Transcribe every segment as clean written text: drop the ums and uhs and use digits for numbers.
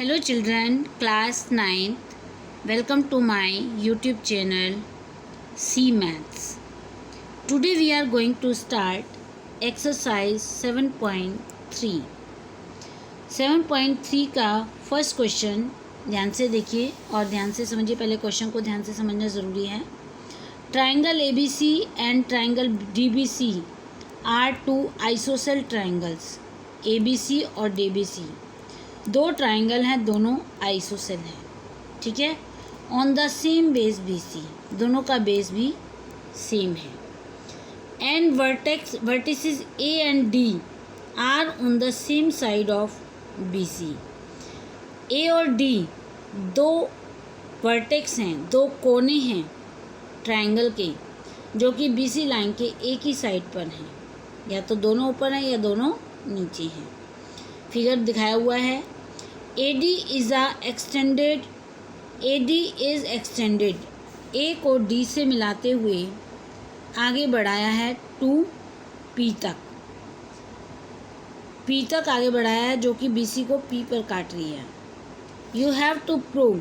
Hello children, class 9th. Welcome to my YouTube channel C Maths. Today we are going to start exercise 7.3. 7.3 का first question ध्यान से देखिए और ध्यान से समझिए। पहले क्वेश्चन को ध्यान से समझना ज़रूरी है। Triangle ABC and triangle DBC are two isosceles triangles. ABC और DBC दो ट्राइंगल हैं, दोनों आइसोसेल हैं, ठीक है। On the same base BC, दोनों का बेस भी सेम है। And vertices A and D are on the same side of BC। A और D दो वर्टेक्स हैं, दो कोने हैं ट्राइंगल के, जो कि BC लाइन के एक ही साइड पर हैं, या तो दोनों ऊपर हैं या दोनों नीचे हैं। फिगर दिखाया हुआ है। AD is extended, AD is extended, A को D से मिलाते हुए आगे बढ़ाया है टू P तक, P तक आगे बढ़ाया है, जो कि BC को P पर काट रही है। You have to prove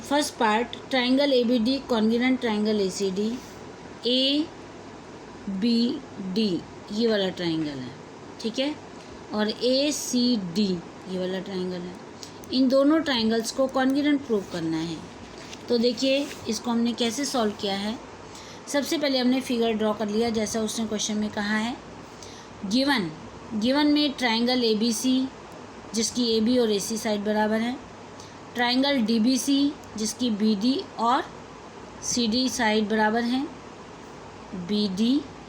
first part triangle ABD congruent triangle ACD। ABD ये वाला ट्राइंगल है, ठीक है, और ACD ये वाला ट्राइंगल है। इन दोनों ट्राइंगल्स को कॉन्ग्रुएंट प्रूव करना है। तो देखिए इसको हमने कैसे सॉल्व किया है। सबसे पहले हमने फिगर ड्रॉ कर लिया जैसा उसने क्वेश्चन में कहा है। गिवन में ट्राइंगल ABC जिसकी AB और AC साइड बराबर है, ट्राइंगल DBC जिसकी BD और CD साइड बराबर हैं, BD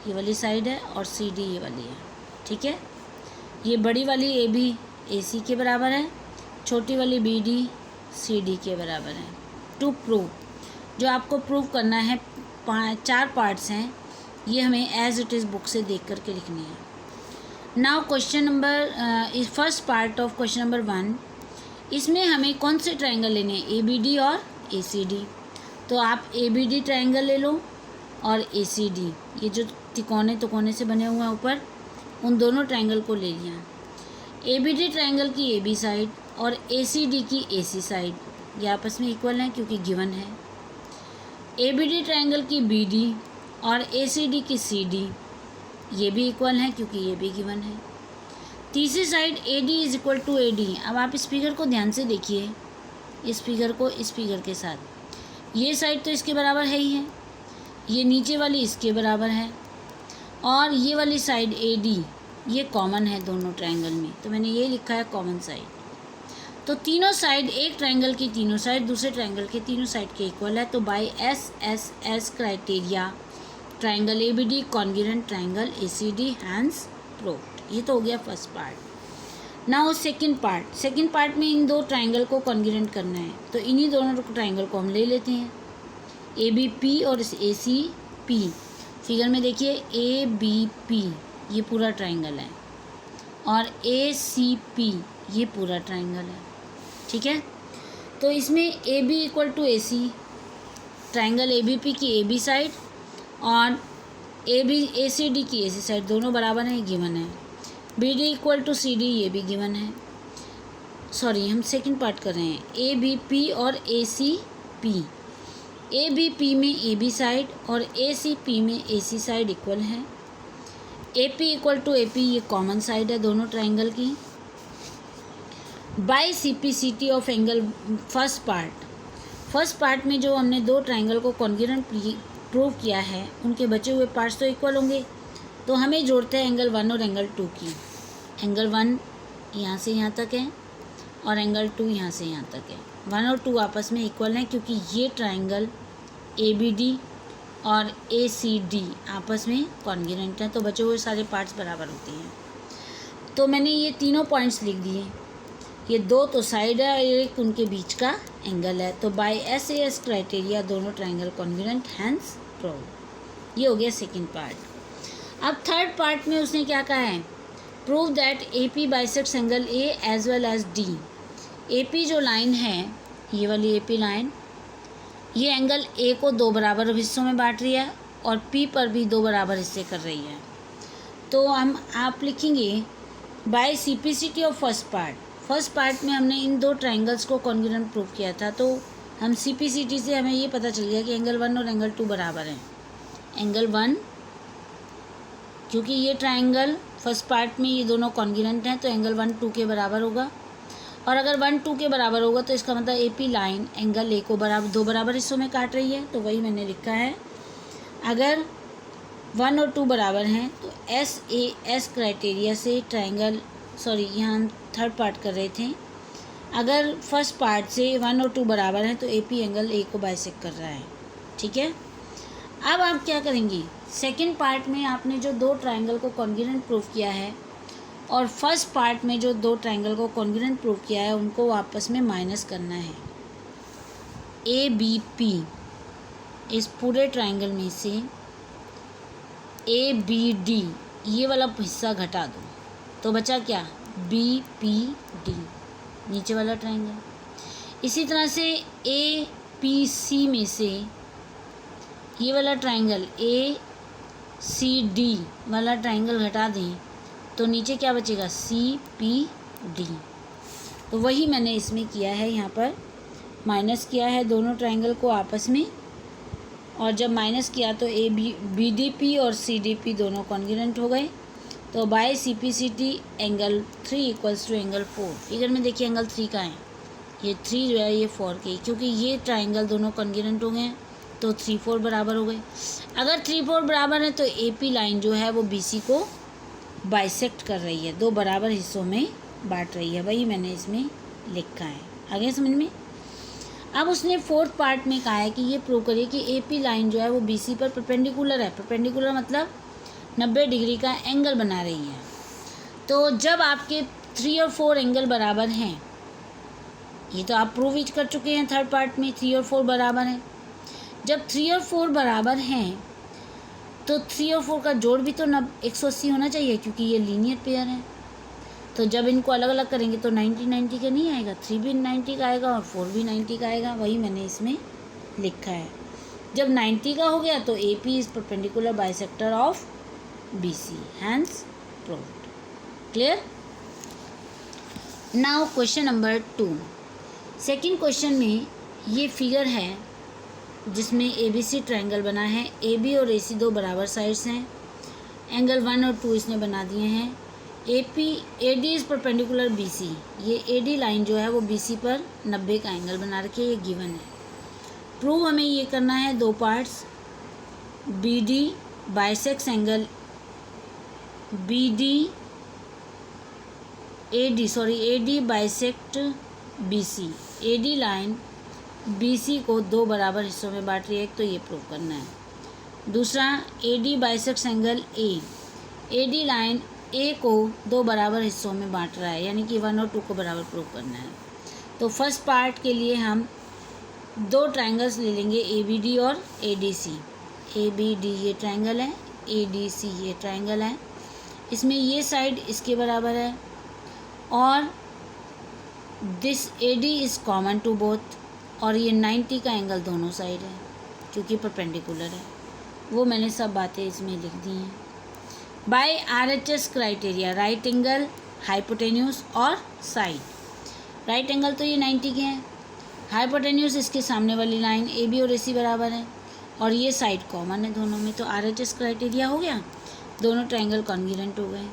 ये वाली साइड है और CD ये वाली है, ठीक है। ये बड़ी वाली AB AC के बराबर है, छोटी वाली BD CD के बराबर है। टू प्रूव, जो आपको प्रूव करना है, 4 पार्ट्स हैं, ये हमें एज इट इज़ बुक से देख करके लिखनी है। Now question number first part of question number 1, इसमें हमें कौन से ट्राइंगल लेने हैं, ABD और ACD। तो आप ABD ट्राइंगल ले लो और ACD, ये जो तिकोने से बने हुए हैं ऊपर, उन दोनों ट्राइंगल को ले लिया। ABD ट्राइंगल की AB साइड और ACD की AC साइड ये आपस में इक्वल हैं क्योंकि गिवन है। ABD ट्राइंगल की BD और ACD की CD ये भी इक्वल हैं क्योंकि ये भी गिवन है। तीसरी side AD is equal to AD। अब आप इस फिगर को ध्यान से देखिए, इस फिगर को इस फिगर के साथ, ये साइड तो इसके बराबर है ही है, ये नीचे वाली इसके बराबर है, और ये वाली साइड AD ये कॉमन है दोनों ट्राइंगल में, तो मैंने ये लिखा है कॉमन साइड। तो तीनों साइड, एक ट्राइंगल की तीनों साइड दूसरे ट्राइंगल के तीनों साइड के इक्वल है। तो by SSS criteria triangle ABD congruent triangle ACD hence proved. ये तो हो गया first part. Now second part में इन दो ट्राइंगल को कॉन्ग्रुएंट करना है, तो इन्हीं दोनों ट्राइंगल को हम ले लेते हैं, ABP और ACP। फिगर में देखिए ABP ये पूरा ट्राइंगल है और ACP ये पूरा ट्राइंगल है, ठीक है। तो इसमें AB equal to AC, triangle ABP की AB साइड और ACD की AC साइड दोनों बराबर हैं, गिवन है। BD इक्वल टू CD ये भी गिवन है। सॉरी, हम सेकंड पार्ट कर रहे हैं। ABP और ACP, ABP में AB साइड और ACP में AC साइड इक्वल है। AP इक्वल टू AP ये कॉमन साइड है दोनों ट्राइंगल की। By CPCT of angle first part में जो हमने दो ट्राइंगल को कॉन्ग्रुएंट प्रूव किया है, उनके बचे हुए पार्ट्स तो इक्वल होंगे, तो हमें जोड़ते हैं एंगल 1 और एंगल 2 की। एंगल 1 यहाँ से यहाँ तक है और एंगल 2 यहाँ से यहाँ तक है। 1 और 2 आपस में इक्वल हैं क्योंकि ये ट्राइंगल ABD और ACD आपस में कॉन्ग्रुएंट हैं, तो बचे हुए सारे पार्ट्स बराबर होते हैं। तो मैंने ये तीनों पॉइंट्स लिख दिए, ये दो तो साइड है और एक उनके बीच का एंगल है। तो बाय SAS क्राइटेरिया दोनों ट्राइंगल कॉन्ग्रुएंट हैंस प्रूव। ये हो गया सेकंड पार्ट। अब थर्ड पार्ट में उसने क्या कहा है, prove that AP bisects angle A as well as D। AP जो लाइन है, ये वाली AP लाइन, ये एंगल A को दो बराबर हिस्सों में बांट रही है और P पर भी दो बराबर हिस्से कर रही है। तो आप लिखेंगे by CPCT of first part में हमने इन दो ट्राइंगल्स को कॉन्ग्रुएंट प्रूव किया था, तो हम CPCT से हमें ये पता चल गया कि एंगल 1 और एंगल 2 बराबर हैं। एंगल 1, क्योंकि ये ट्राइंगल फर्स्ट पार्ट में ये दोनों कॉन्ग्रुएंट हैं, तो एंगल 1 2 के बराबर होगा। और अगर 1 2 के बराबर होगा तो इसका मतलब AP लाइन एंगल A को दो बराबर हिस्सों में काट रही है। तो वही मैंने लिखा है, अगर 1 और 2 बराबर हैं तो SAS क्राइटेरिया से ट्राइंगल, सॉरी यहाँ हम थर्ड पार्ट कर रहे थे, अगर फर्स्ट पार्ट से 1 और 2 बराबर हैं तो AP एंगल A को बाइसेक्ट कर रहा है। ठीक है, अब आप क्या करेंगी, सेकंड पार्ट में आपने जो दो ट्राइंगल को कॉन्ग्रुएंट प्रूव किया है और फर्स्ट पार्ट में जो दो ट्राइंगल को कॉन्ग्रुएंट प्रूव किया है उनको आपस में माइनस करना है। ABP, इस पूरे ट्राइंगल में से ABD ये वाला हिस्सा घटा दो, तो बचा क्या, BPD नीचे वाला ट्राइंगल। इसी तरह से APC में से ये वाला ट्राइंगल ACD वाला ट्राइंगल घटा दें तो नीचे क्या बचेगा, CPD। तो वही मैंने इसमें किया है, यहाँ पर माइनस किया है दोनों ट्राइंगल को आपस में, और जब माइनस किया तो BDP और CDP दोनों कॉन्ग्रुएंट हो गए। तो by CPCT angle 3 equals to angle 4। Figure में देखिए एंगल 3 का है, ये 3 जो है ये 4 के, क्योंकि ये ट्राइंगल दोनों कॉन्ग्रुएंट हो गए हैं तो 3 4 बराबर हो गए। अगर 3 4 बराबर है तो AP लाइन जो है वो BC को बाइसेक्ट कर रही है, दो बराबर हिस्सों में बांट रही है, वही मैंने इसमें लिखा है। आगे समझ में। अब उसने फोर्थ पार्ट में कहा है कि ये प्रूव करिए कि AP लाइन जो है वो BC पर परपेंडिकुलर है। परपेंडिकुलर मतलब 90 डिग्री का एंगल बना रही है। तो जब आपके 3 और 4 एंगल बराबर हैं, ये तो आप प्रूव कर चुके हैं थर्ड पार्ट में, 3 और 4 बराबर हैं। जब 3 और 4 बराबर हैं तो 3 और 4 का जोड़ भी तो 180 होना चाहिए, क्योंकि ये लीनियर पेयर है। तो जब इनको अलग अलग करेंगे तो 90 90 का नहीं आएगा, 3 भी 90 का आएगा और 4 भी 90 का आएगा, वही मैंने इसमें लिखा है। जब 90 का हो गया तो AP is perpendicular bisector of BC, hence proved. Clear. Now question number 2। Second question में ये फिगर है जिसमें ABC ट्रायंगल बना है, AB और AC दो बराबर साइड्स हैं, एंगल 1 और 2 इसने बना दिए हैं। AD इज़ परपेंडिकुलर BC, ये AD लाइन जो है वो BC पर 90 का एंगल बना रखी है, ये गिवन है। प्रूव हमें ये करना है, दो parts, BD bisects angle AD bisect BC, AD line BC को दो बराबर हिस्सों में बांट रही है, एक तो ये प्रूव करना है। दूसरा AD bisects angle AD line A को दो बराबर हिस्सों में बांट रहा है, यानी कि 1 और 2 को बराबर प्रूव करना है। तो फर्स्ट पार्ट के लिए हम दो ट्रायंगल्स ले लेंगे, ABD और ADC। ABD ये ट्रायंगल है, ADC ये ट्रायंगल है, इसमें ये साइड इसके बराबर है और this AD is common to both, और ये 90 का एंगल दोनों साइड है क्योंकि परपेंडिकुलर है। वो मैंने सब बातें इसमें लिख दी हैं। By RHS criteria, right angle, hypotenuse और साइड। राइट एंगल तो ये 90 के हैं, हाइपोटेन्यूस इसके सामने वाली लाइन AB और AC बराबर है, और ये साइड कॉमन है दोनों में, तो RHS क्राइटेरिया हो गया, दोनों ट्रायंगल कॉन्ग्रुएंट हो गए।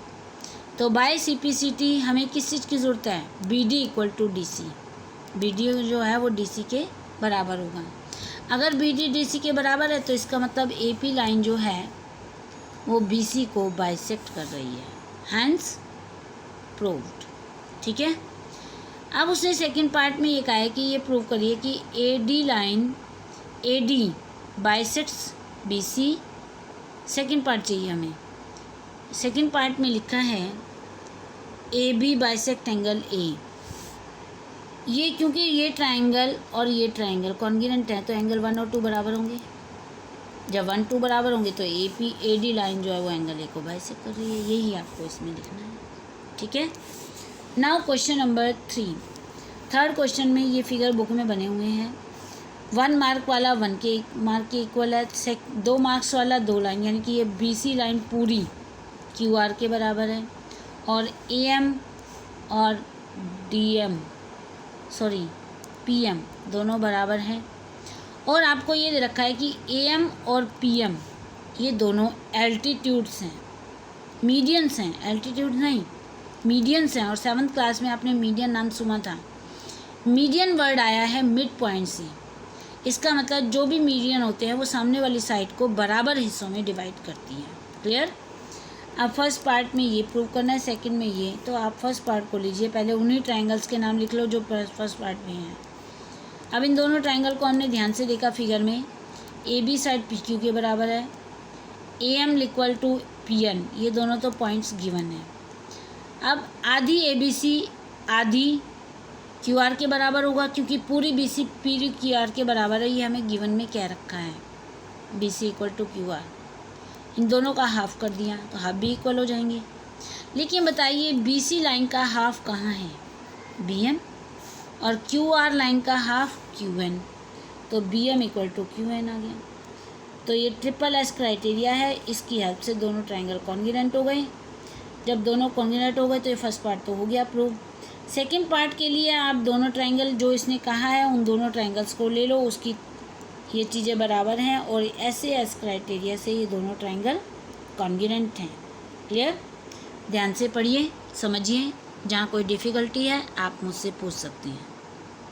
तो बाय CPCT हमें किस चीज़ की ज़रूरत है, BD equal to DC। BD जो है वो DC के बराबर होगा। अगर BD DC के बराबर है तो इसका मतलब AP लाइन जो है वो BC को बाइसेक्ट कर रही है, हैंस प्रूव्ड। ठीक है। अब उसने सेकंड पार्ट में ये कहा है कि ये प्रूव करिए कि AD line AD bisects BC। Second part चाहिए हमें। सेकंड पार्ट में लिखा है AB बाइसेक्ट एंगल A। ये क्योंकि ये ट्रायंगल और ये ट्रायंगल कॉन्ग्रुएंट है तो एंगल 1 और 2 बराबर होंगे। जब 1 2 बराबर होंगे तो AD लाइन जो है वो एंगल A को बाइसेक्ट कर रही है, यही आपको इसमें लिखना है। ठीक है। Now question number 3। Third question में ये फिगर बुक में बने हुए हैं। 1 मार्क वाला 1 के मार्क के इक्वल है, 2 मार्क्स वाला 2 लाइन, यानी कि ये BC लाइन पूरी QR के बराबर है, और AM और PM दोनों बराबर हैं। और आपको ये दे रखा है कि AM और PM ये दोनों एल्टीट्यूड्स हैं, मीडियंस हैं, एल्टीट्यूड नहीं मीडियंस हैं। और 7th क्लास में आपने मीडियन नाम सुना था। मीडियन वर्ड आया है मिड पॉइंट से। इसका मतलब जो भी मीडियन होते हैं वो सामने वाली साइड को बराबर हिस्सों में डिवाइड करती हैं। क्लियर? अब फर्स्ट पार्ट में ये प्रूव करना है, सेकंड में ये। तो आप फर्स्ट पार्ट को लीजिए, पहले उन्हीं ट्रायंगल्स के नाम लिख लो जो फर्स्ट पार्ट में हैं। अब इन दोनों ट्रायंगल को हमने ध्यान से देखा फिगर में। AB साइड PQ के बराबर है, AM इक्वल टू PN, ये दोनों तो पॉइंट्स गिवन है। अब आधी ABC आधी QR के बराबर होगा, क्योंकि पूरी BC पूरी QR के बराबर है, ये हमें गिवन में क्या रखा है, BC इक्वल टू QR। इन दोनों का हाफ कर दिया तो हाफ भी इक्वल हो जाएंगे। लेकिन बताइए BC लाइन का हाफ कहाँ है, BM, और QR लाइन का हाफ QN, तो BM इक्वल टू QN आ गया। तो ये SSS क्राइटेरिया है, इसकी हेल्प से दोनों ट्रायंगल कॉन्ग्रुएंट हो गए। जब दोनों कॉन्ग्रुएंट हो गए तो ये फर्स्ट पार्ट तो हो गया प्रूव। सेकंड पार्ट के लिए आप दोनों ट्रायंगल जो इसने कहा है उन दोनों ट्रायंगल्स को ले लो, उसकी ये चीज़ें बराबर हैं और SSS क्राइटेरिया से ये दोनों ट्रायंगल कॉन्ग्रुएंट हैं। क्लियर? ध्यान से पढ़िए, समझिए। जहाँ कोई डिफ़िकल्टी है आप मुझसे पूछ सकते हैं।